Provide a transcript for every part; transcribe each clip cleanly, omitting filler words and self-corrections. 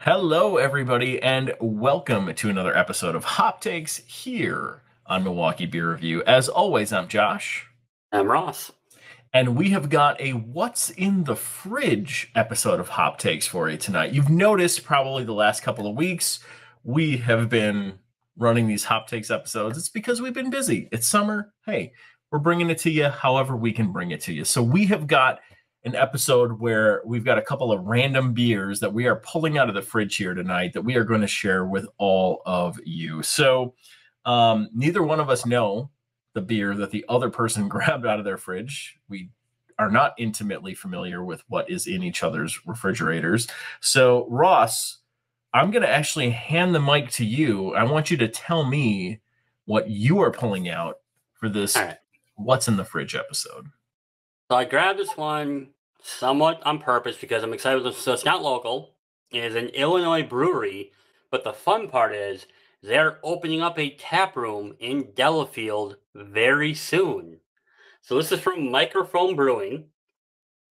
Hello, everybody, and welcome to another episode of Hop Takes here on Milwaukee Beer Review. As always, I'm Josh, I'm Ross. and we have got a What's in the Fridge episode of Hop Takes for you tonight. You've noticed probably the last couple of weeks we have been running these Hop Takes episodes. It's because we've been busy. It's summer. Hey, we're bringing it to you however we can bring it to you. So we have got an episode where we've got a couple of random beers that we are pulling out of the fridge here tonight that we are going to share with all of you. So neither one of us know the beer that the other person grabbed out of their fridge. We are not intimately familiar with what is in each other's refrigerators. So, Ross, I'm going to actually hand the mic to you. I want you to tell me what you are pulling out for this All right. What's in the Fridge episode. So I grabbed this one somewhat on purpose because I'm excited. So it's not local. It is an Illinois brewery. But the fun part is they're opening up a tap room in Delafield very soon. So this is from Mikerphone Brewing.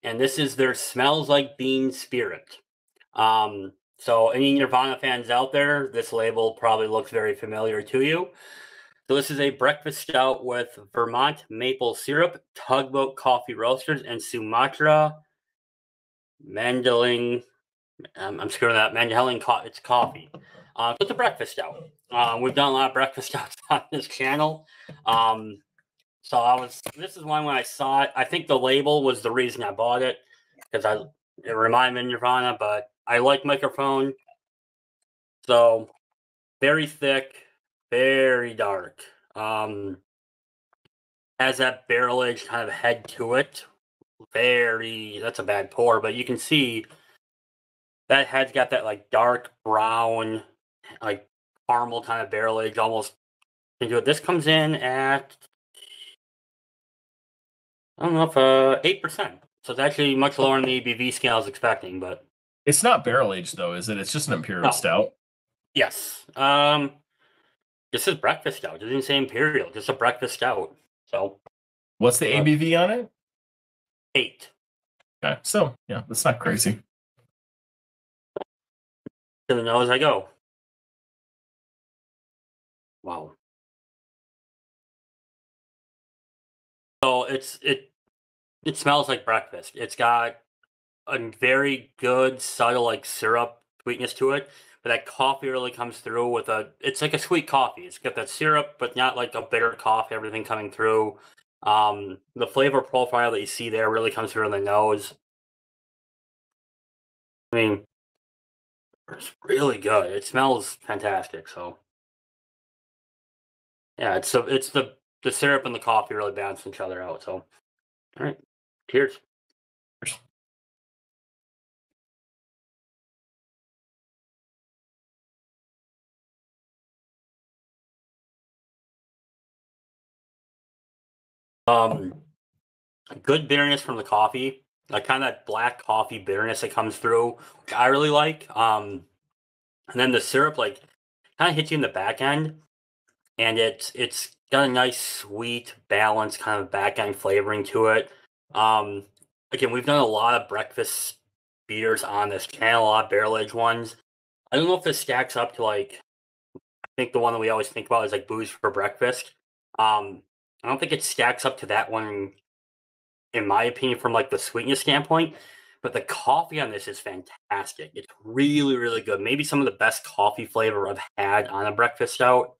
And this is their Smells Like Bean Spirit. So any Nirvana fans out there, this label probably looks very familiar to you. So this is a breakfast stout with Vermont maple syrup, Tugboat Coffee Roasters, and Sumatra Mandeling. I'm screwing that. Mandeling. It's coffee. So it's a breakfast stout. We've done a lot of breakfast stouts on this channel. This is one when I saw it. I think the label was the reason I bought it because it reminded me of Nirvana, but I like Mikerphone. So very thick, very dark. Has that barrel aged kind of head to it. That's a bad pour, but you can see that head's got that like dark brown, like caramel kind of barrel age almost into it. This comes in at, I don't know if 8%. So it's actually much lower than the ABV scale I was expecting, but It's not barrel aged though, is it? It's just an imperial stout. Yes. This is breakfast stout. It doesn't say imperial, just a breakfast stout. So what's the ABV on it? 8. Okay, so yeah, that's not crazy. To the nose I go. Wow. So it smells like breakfast. It's got a very good subtle like syrup sweetness to it, but that coffee really comes through with it's like a sweet coffee. It's got that syrup, but not like a bitter coffee, everything coming through. The flavor profile that you see there really comes through in the nose. I mean, it's really good. It smells fantastic. So yeah, it's the syrup and the coffee really balance each other out. So all right, cheers. Good bitterness from the coffee, like kind of that black coffee bitterness that comes through, which I really like. And then the syrup like kind of hits you in the back end, and it's got a nice sweet balance kind of back end flavoring to it. Again, we've done a lot of breakfast beers on this channel, a lot of barrel aged ones. I don't know if this stacks up to like, I think the one that we always think about is like booze for breakfast. I don't think it stacks up to that one in my opinion, from like the sweetness standpoint. But the coffee on this is fantastic. It's really, really good. Maybe some of the best coffee flavor I've had on a breakfast stout.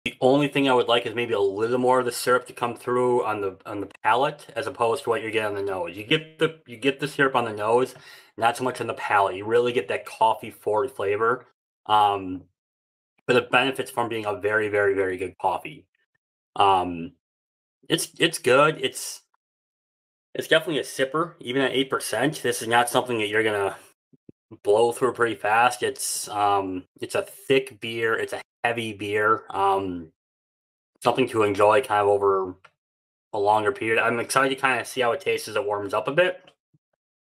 The only thing I would like is maybe a little more of the syrup to come through on the palate, as opposed to what you get on the nose. You get the syrup on the nose, not so much on the palate. You really get that coffee forward flavor. But it benefits from being a very, very, very good coffee. It's good. It's definitely a sipper, even at 8%. This is not something that you're gonna blow through pretty fast. It's a thick beer. It's a heavy beer. Something to enjoy kind of over a longer period. I'm excited to kind of see how it tastes as it warms up a bit.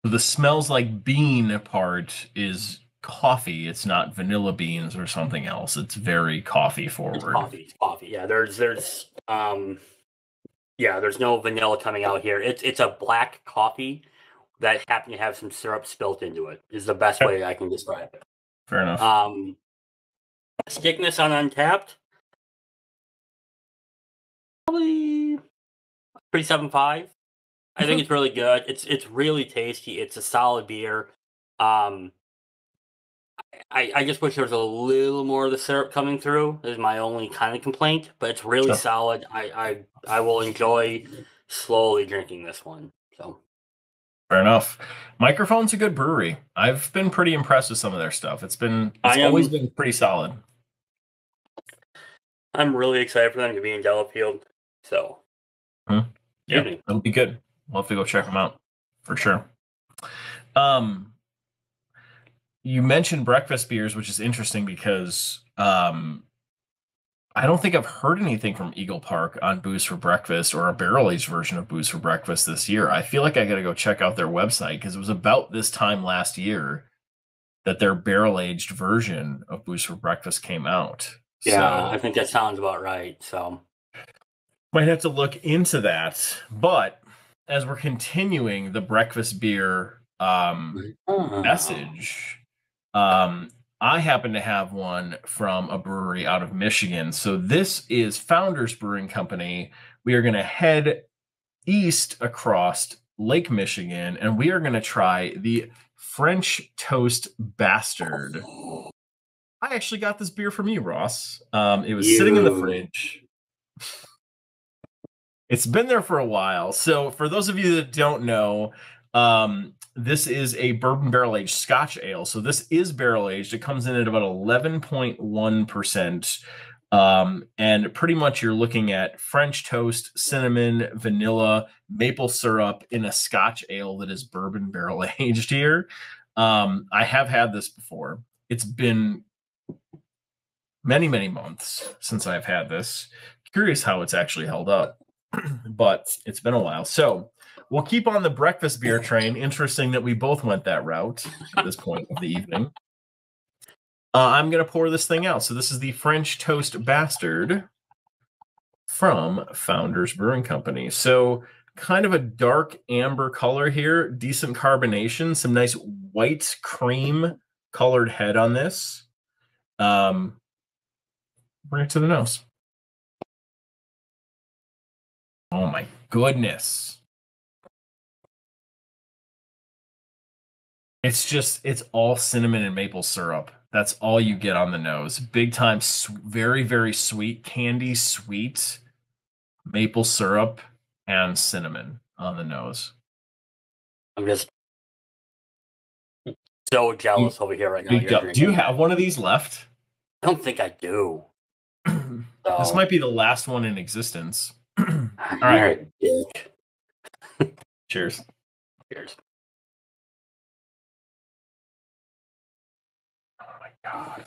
The smells like bean part is coffee. It's not vanilla beans or something else. It's very coffee forward. It's coffee. Yeah, there's no vanilla coming out here. It's a black coffee that happen to have some syrup spilt into it. Is the best way I can describe it. Fair enough. Sticking this on Untappd, probably 3.75. I think it's really good. It's really tasty. It's a solid beer. I just wish there was a little more of the syrup coming through. Is my only kind of complaint, but it's really solid. I will enjoy slowly drinking this one. So fair enough. Mikerphone's a good brewery. I've been pretty impressed with some of their stuff. It's always been pretty solid. I'm really excited for them to be in Delafield. So yeah, it'll be good. We'll have to go check them out for sure. You mentioned breakfast beers, which is interesting because I don't think I've heard anything from Eagle Park on Booze for Breakfast or a barrel-aged version of Booze for Breakfast this year. I feel like I got to go check out their website because it was about this time last year that their barrel-aged version of Booze for Breakfast came out. Yeah, I think that sounds about right. So might have to look into that. But as we're continuing the breakfast beer message, I happen to have one from a brewery out of Michigan. So this is Founders Brewing Company. We are going to head east across Lake Michigan, and we are going to try the French Toast Bastard. I actually got this beer from you, Ross. It was sitting in the fridge. It's been there for a while. So for those of you that don't know, this is a bourbon barrel-aged Scotch ale. So this is barrel-aged. It comes in at about 11.1%. And pretty much you're looking at French toast, cinnamon, vanilla, maple syrup in a Scotch ale that is bourbon barrel-aged here. I have had this before. It's been many, many months since I've had this. Curious how it's actually held up, but it's been a while. So we'll keep on the breakfast beer train. Interesting that we both went that route at this point of the evening. I'm going to pour this thing out. So this is the French Toast Bastard from Founders Brewing Company. So kind of a dark amber color here, decent carbonation, some nice white cream colored head on this. Bring it to the nose. Oh my goodness. It's all cinnamon and maple syrup. That's all you get on the nose. Big time, very, very sweet, candy sweet, maple syrup, and cinnamon on the nose. I'm just so jealous over here right now. Do you have one of these left? I don't think I do. This might be the last one in existence. All right. Cheers. Cheers. Oh my God.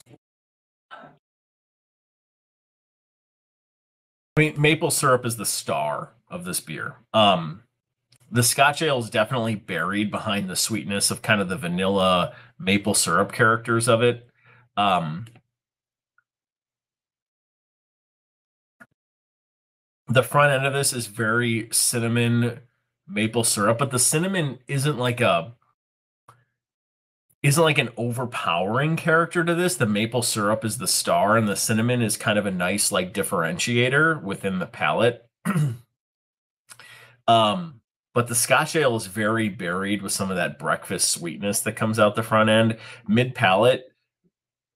I mean, maple syrup is the star of this beer. The Scotch ale is definitely buried behind the sweetness of kind of the vanilla maple syrup characters of it. The front end of this is very cinnamon maple syrup, but the cinnamon isn't like an overpowering character to this. The maple syrup is the star, and the cinnamon is kind of a nice like differentiator within the palate. But the Scotch ale is very buried with some of that breakfast sweetness that comes out the front end. Mid palate,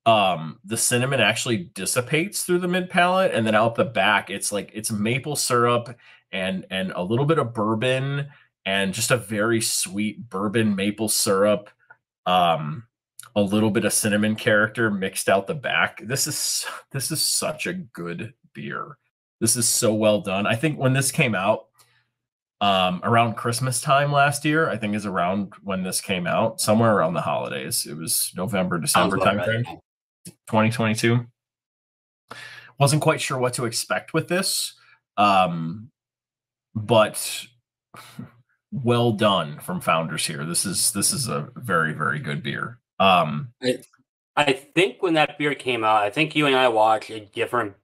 the cinnamon actually dissipates through the mid palate, and then out the back, it's maple syrup and a little bit of bourbon and just a very sweet bourbon maple syrup, a little bit of cinnamon character mixed out the back. This is such a good beer. This is so well done. I think when this came out, around Christmas time last year, I think is around when this came out, somewhere around the holidays. It was November, December timeframe, 2022. Wasn't quite sure what to expect with this, but well done from Founders here. This is a very, very good beer. I think when that beer came out, I think you and I watched a different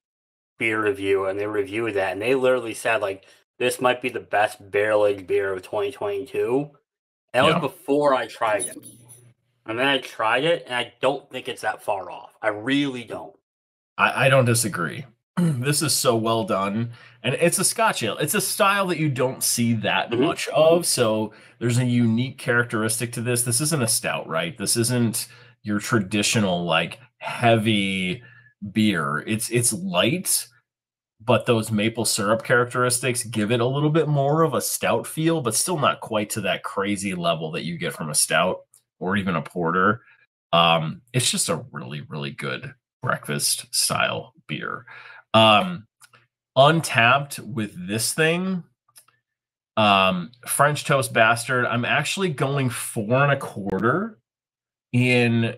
beer review, and they reviewed that, and they literally said like, this might be the best barrel-aged beer of 2022. That was Yeah. before I tried it. And then I tried it, and I don't think it's that far off. I really don't. I don't disagree. This is so well done. And it's a Scotch ale. It's a style that you don't see that Hmm. much of. So there's a unique characteristic to this. This isn't a stout, right? This isn't your traditional like heavy beer. It's light, but those maple syrup characteristics give it a little bit more of a stout feel, but still not quite to that crazy level that you get from a stout or even a porter. It's just a really, really good breakfast style beer. Um, Untapped with this thing, French Toast Bastard. I'm actually going 4.25 in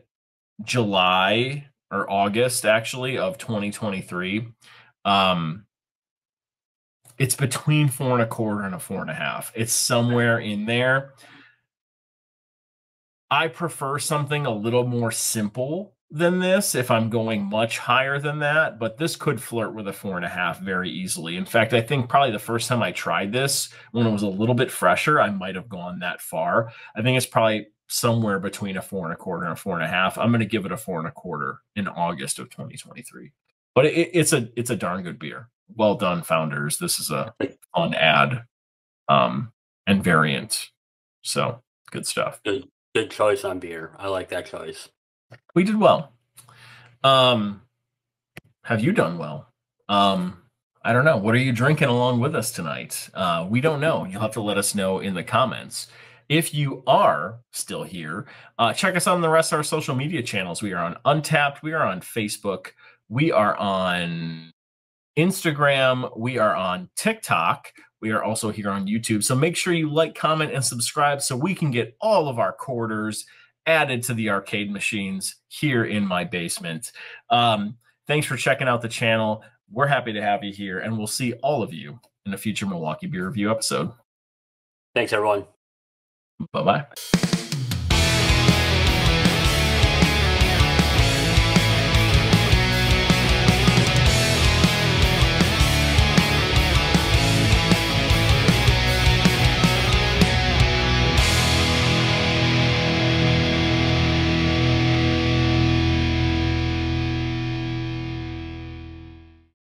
July or August, actually, of 2023. It's between 4.25 and a 4.5. It's somewhere in there. I prefer something a little more simple than this if I'm going much higher than that, but this could flirt with a 4.5 very easily. In fact, I think probably the first time I tried this, when it was a little bit fresher, I might have gone that far. I think it's probably somewhere between a 4.25 and a 4.5. I'm going to give it a 4.25 in August of 2023. But it's a darn good beer. Well done, founders. This is a fun ad and variant. So good stuff. Good choice on beer. I like that choice. We did well. Have you done well? I don't know. What are you drinking along with us tonight? We don't know. You'll have to let us know in the comments. If you are still here, check us out on the rest of our social media channels. We are on Untappd. We are on Facebook. We are on Instagram. We are on TikTok. We are also here on YouTube. So make sure you like, comment, and subscribe so we can get all of our quarters added to the arcade machines here in my basement. Thanks for checking out the channel. We're happy to have you here, and we'll see all of you in a future Milwaukee Beer Review episode. Thanks, everyone. Bye-bye.